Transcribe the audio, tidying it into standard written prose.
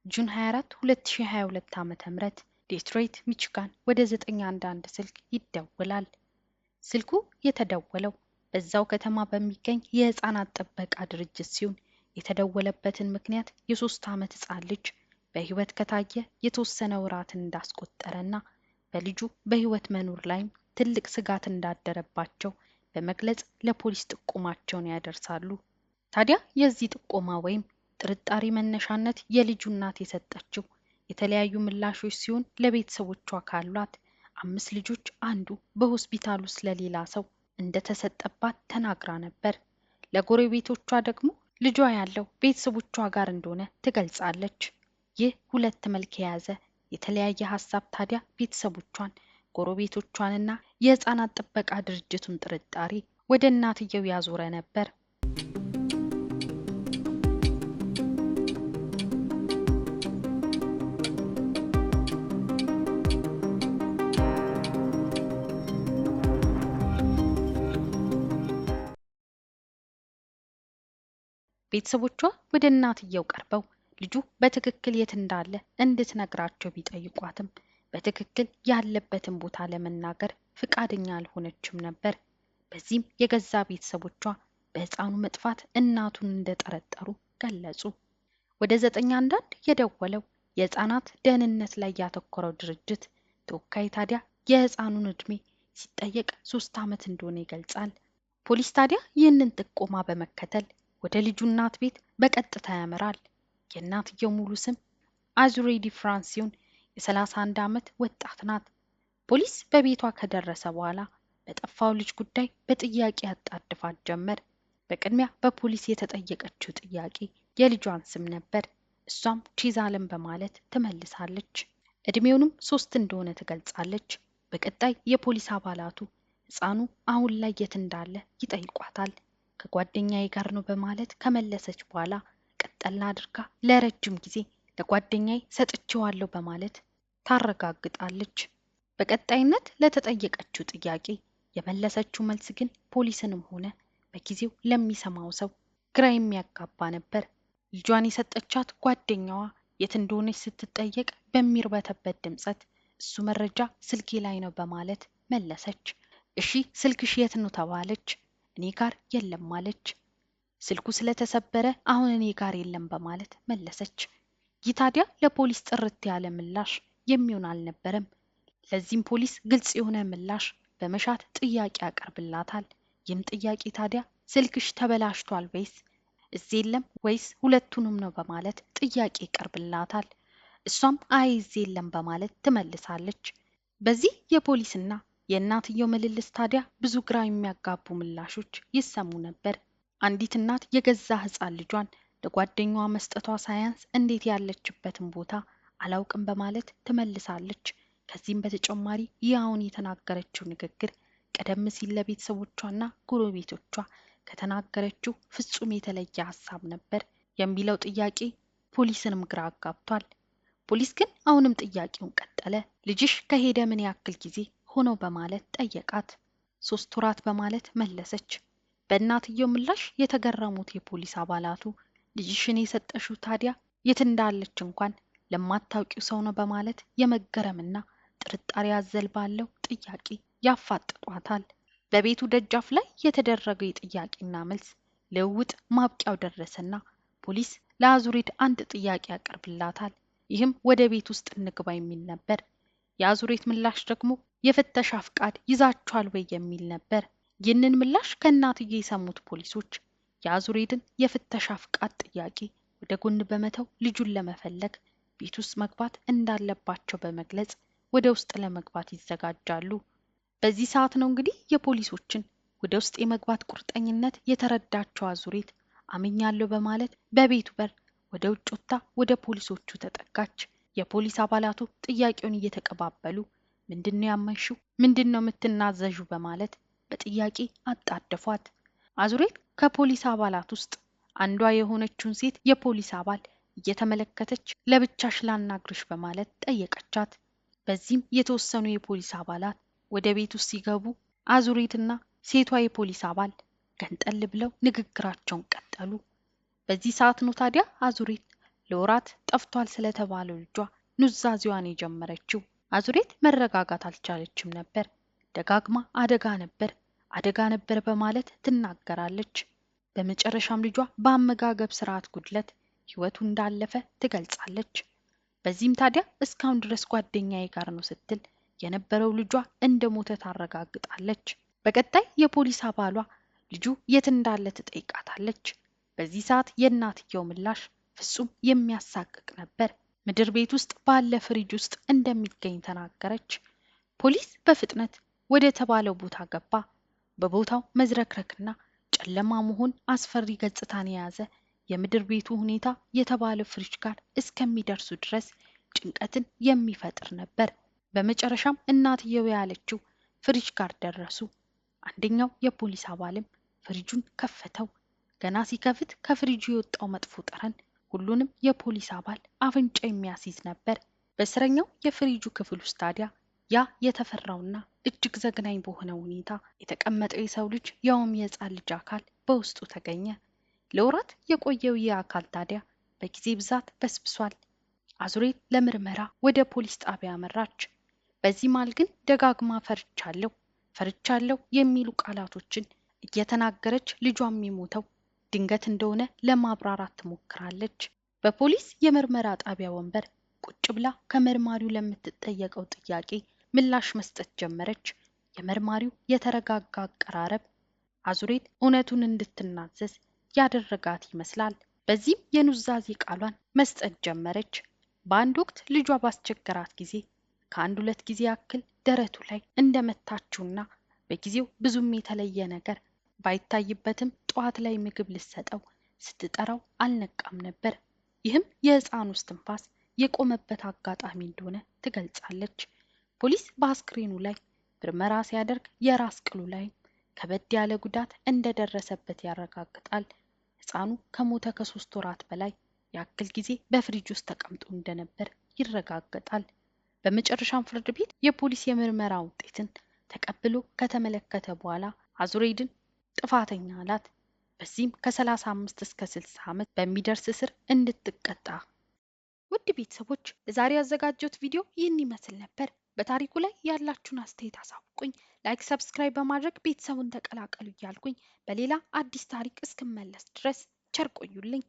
ጁን 24 2022 ዓ.ም ዴትሮይት ሚቺጋን ወደ 911 ስልክ ይደወላል። ስልኩ የተደወለው በዛው ከተማ በሚገኝ የህፃናት ጥበቃ ድርጅት ሲሆን የተደወለበትን ምክንያት የ3 ዓመት ህፃን ልጅ በህይወት ከታየ የተወሰነ ወራትን እንዳስቆጠረና በልጁ በህይወት መኖር ላይም ትልቅ ስጋት እንዳደረባቸው በመግለጽ ለፖሊስ ጥቆማቸውን ያደርሳሉ። ታዲያ የዚህ ጥቆማ ወይም ጥርጣሬ መነሻነት የልጁ እናት የሰጠችው የተለያዩ ምላሾች ሲሆን ለቤተሰቦቿ ካሏት 5 ልጆች አንዱ በሆስፒታል ውስጥ ለሌላ ሰው እንደተሰጠባት ተናግራ ነበር። ለጎረቤቶቿ ደግሞ ልጇ ያለው ቤተሰቦቿ ጋር እንደሆነ ትገልጻለች። ይህ ሁለት መልክ የያዘ የተለያየ ሀሳብ ታዲያ ቤተሰቦቿን፣ ጎረቤቶቿንና የህፃናት ጥበቃ ድርጅቱን ጥርጣሬ ወደ እናትየው ያዞረ ነበር። ቤተሰቦቿ ወደ እናትየው ቀርበው ልጁ በትክክል የት እንዳለ እንድትነግራቸው ቢጠይቋትም በትክክል ያለበትን ቦታ ለመናገር ፍቃደኛ አልሆነችም ነበር። በዚህም የገዛ ቤተሰቦቿ በህፃኑ መጥፋት እናቱን እንደጠረጠሩ ገለጹ። ወደ 911 የደወለው የህፃናት ደህንነት ላይ ያተኮረው ድርጅት ተወካይ ታዲያ የህፃኑን እድሜ ሲጠየቅ 3 ዓመት እንደሆነ ይገልጻል። ፖሊስ ታዲያ ይህንን ጥቆማ በመከተል ወደ ልጁ እናት ቤት በቀጥታ ያመራል። የእናትየው ሙሉ ስም አዙሬ ዲ ፍራንስ ሲሆን የ31 ዓመት ወጣት ናት። ፖሊስ በቤቷ ከደረሰ በኋላ በጠፋው ልጅ ጉዳይ በጥያቄ ያጣድፋት ጀመር። በቅድሚያ በፖሊስ የተጠየቀችው ጥያቄ የልጇን ስም ነበር። እሷም ቺዛለም በማለት ትመልሳለች። እድሜውንም 3 እንደሆነ ትገልጻለች። በቀጣይ የፖሊስ አባላቱ ህፃኑ አሁን ላይ የት እንዳለ ይጠይቋታል። ከጓደኛዬ ጋር ነው በማለት ከመለሰች በኋላ ቀጠላ አድርጋ ለረጅም ጊዜ ለጓደኛዬ ሰጥቼዋለሁ በማለት ታረጋግጣለች። በቀጣይነት ለተጠየቀችው ጥያቄ የመለሰችው መልስ ግን ፖሊስንም ሆነ በጊዜው ለሚሰማው ሰው ግራ የሚያጋባ ነበር። ልጇን የሰጠቻት ጓደኛዋ የት እንደሆነች ስትጠየቅ በሚርበተበት ድምጸት እሱ መረጃ ስልኬ ላይ ነው በማለት መለሰች። እሺ ስልክሽ የት ነው ተባለች። እኔ ጋር የለም አለች። ስልኩ ስለተሰበረ አሁን እኔ ጋር የለም በማለት መለሰች። ይህ ታዲያ ለፖሊስ ጥርት ያለ ምላሽ የሚሆን አልነበረም። ለዚህም ፖሊስ ግልጽ የሆነ ምላሽ በመሻት ጥያቄ ያቀርብላታል። ይህም ጥያቄ ታዲያ ስልክሽ ተበላሽቷል ወይስ እዚህ የለም ወይስ ሁለቱንም ነው በማለት ጥያቄ ይቀርብላታል። እሷም አይ እዚህ የለም በማለት ትመልሳለች። በዚህ የፖሊስና የእናትየው ምልልስ ታዲያ ብዙ ግራ የሚያጋቡ ምላሾች ይሰሙ ነበር። አንዲት እናት የገዛ ህፃን ልጇን ለጓደኛዋ መስጠቷ ሳያንስ እንዴት ያለችበትን ቦታ አላውቅም በማለት ትመልሳለች። ከዚህም በተጨማሪ ይህ አሁን የተናገረችው ንግግር ቀደም ሲል ለቤተሰቦቿና ጎረቤቶቿ ከተናገረችው ፍጹም የተለየ ሀሳብ ነበር የሚለው ጥያቄ ፖሊስንም ግራ አጋብቷል። ፖሊስ ግን አሁንም ጥያቄውን ቀጠለ። ልጅሽ ከሄደ ምን ያክል ጊዜ ሆነው በማለት ጠየቃት። 3 ወራት በማለት መለሰች። በእናትየው ምላሽ የተገረሙት የፖሊስ አባላቱ ልጅሽን የሰጠሽው ታዲያ የት እንዳለች እንኳን ለማታውቂው ሰው ነው በማለት የመገረምና ጥርጣሬ አዘል ባለው ጥያቄ ያፋጥጧታል። በቤቱ ደጃፍ ላይ የተደረገው የጥያቄና መልስ ልውውጥ ማብቂያው ደረሰና ፖሊስ ለአዙሬት አንድ ጥያቄ ያቀርብላታል። ይህም ወደ ቤት ውስጥ እንግባ የሚል ነበር። የአዙሬት ምላሽ ደግሞ የፍተሻ ፍቃድ ይዛችኋል ወይ የሚል ነበር። ይህንን ምላሽ ከእናትዬ የሰሙት ፖሊሶች የአዙሬትን የፍተሻ ፍቃድ ጥያቄ ወደ ጎን በመተው ልጁን ለመፈለግ ቤት ውስጥ መግባት እንዳለባቸው በመግለጽ ወደ ውስጥ ለመግባት ይዘጋጃሉ። በዚህ ሰዓት ነው እንግዲህ የፖሊሶችን ወደ ውስጥ የመግባት ቁርጠኝነት የተረዳቸው አዙሬት አምኛለሁ በማለት በቤቱ በር ወደ ውጭ ወጥታ ወደ ፖሊሶቹ ተጠጋች። የፖሊስ አባላቱ ጥያቄውን እየተቀባበሉ ምንድነው ያመንሽው? ምንድነው የምትናዘዡ? በማለት በጥያቄ አጣደፏት። አዙሬት ከፖሊስ አባላት ውስጥ አንዷ የሆነችውን ሴት የፖሊስ አባል እየተመለከተች ለብቻሽ ላናግርሽ በማለት ጠየቀቻት። በዚህም የተወሰኑ የፖሊስ አባላት ወደ ቤት ውስጥ ሲገቡ አዙሬትና ሴቷ የፖሊስ አባል ገንጠል ብለው ንግግራቸውን ቀጠሉ። በዚህ ሰዓት ነው ታዲያ አዙሬት ለወራት ጠፍቷል ስለተባለው ልጇ ኑዛዜዋን የጀመረችው አዙሬት መረጋጋት አልቻለችም ነበር። ደጋግማ አደጋ ነበር በማለት ትናገራለች። በመጨረሻም ልጇ በአመጋገብ ስርዓት ጉድለት ህይወቱ እንዳለፈ ትገልጻለች። በዚህም ታዲያ እስካሁን ድረስ ጓደኛዬ ጋር ነው ስትል የነበረው ልጇ እንደሞተ ታረጋግጣለች። በቀጣይ የፖሊስ አባሏ ልጁ የት እንዳለ ትጠይቃታለች። በዚህ ሰዓት የእናትየው ምላሽ ፍጹም የሚያሳቅቅ ነበር። ምድር ቤት ውስጥ ባለ ፍሪጅ ውስጥ እንደሚገኝ ተናገረች። ፖሊስ በፍጥነት ወደ ተባለው ቦታ ገባ። በቦታው መዝረክረክና ጨለማ መሆን አስፈሪ ገጽታን የያዘ የምድር ቤቱ ሁኔታ የተባለው ፍሪጅ ጋር እስከሚደርሱ ድረስ ጭንቀትን የሚፈጥር ነበር። በመጨረሻም እናትየው ያለችው ፍሪጅ ጋር ደረሱ። አንደኛው የፖሊስ አባልም ፍሪጁን ከፈተው። ገና ሲከፍት ከፍሪጁ የወጣው መጥፎ ጠረን ሁሉንም የፖሊስ አባል አፍንጫ የሚያስይዝ ነበር። በእስረኛው የፍሪጁ ክፍል ውስጥ ታዲያ ያ የተፈራውና እጅግ ዘግናኝ በሆነ ሁኔታ የተቀመጠው የሰው ልጅ ያውም የሕፃን ልጅ አካል በውስጡ ተገኘ። ለወራት የቆየው ይህ አካል ታዲያ በጊዜ ብዛት በስብሷል። አዙሬት ለምርመራ ወደ ፖሊስ ጣቢያ አመራች። በዚህ መሃል ግን ደጋግማ ፈርቻለሁ የሚሉ ቃላቶችን እየተናገረች ልጇ የሚሞተው ድንገት እንደሆነ ለማብራራት ትሞክራለች። በፖሊስ የምርመራ ጣቢያ ወንበር ቁጭ ብላ ከመርማሪው ለምትጠየቀው ጥያቄ ምላሽ መስጠት ጀመረች። የመርማሪው የተረጋጋ አቀራረብ አዙሬት እውነቱን እንድትናዘዝ ያደረጋት ይመስላል። በዚህም የኑዛዜ ቃሏን መስጠት ጀመረች። በአንድ ወቅት ልጇ ባስቸገራት ጊዜ ከአንድ ሁለት ጊዜ ያክል ደረቱ ላይ እንደመታችውና በጊዜው ብዙም የተለየ ነገር ባይታይበትም ጠዋት ላይ ምግብ ልትሰጠው ስትጠራው አልነቃም ነበር። ይህም የሕፃኑ እስትንፋስ የቆመበት አጋጣሚ እንደሆነ ትገልጻለች። ፖሊስ በአስክሬኑ ላይ ምርመራ ሲያደርግ የራስ ቅሉ ላይ ከበድ ያለ ጉዳት እንደደረሰበት ያረጋግጣል። ሕፃኑ ከሞተ ከ3 ወራት በላይ ያክል ጊዜ በፍሪጅ ውስጥ ተቀምጦ እንደነበር ይረጋገጣል። በመጨረሻም ፍርድ ቤት የፖሊስ የምርመራ ውጤትን ተቀብሎ ከተመለከተ በኋላ አዙሬትን ጥፋተኛ አላት። በዚህም ከ35 እስከ 60 ዓመት በሚደርስ እስር እንድትቀጣ። ውድ ቤተሰቦች ለዛሬ ያዘጋጀሁት ቪዲዮ ይህን ይመስል ነበር። በታሪኩ ላይ ያላችሁን አስተያየት አሳውቁኝ። ላይክ፣ ሰብስክራይብ በማድረግ ቤተሰቡን ተቀላቀሉ እያልኩኝ በሌላ አዲስ ታሪክ እስክመለስ ድረስ ቸር ቆዩልኝ።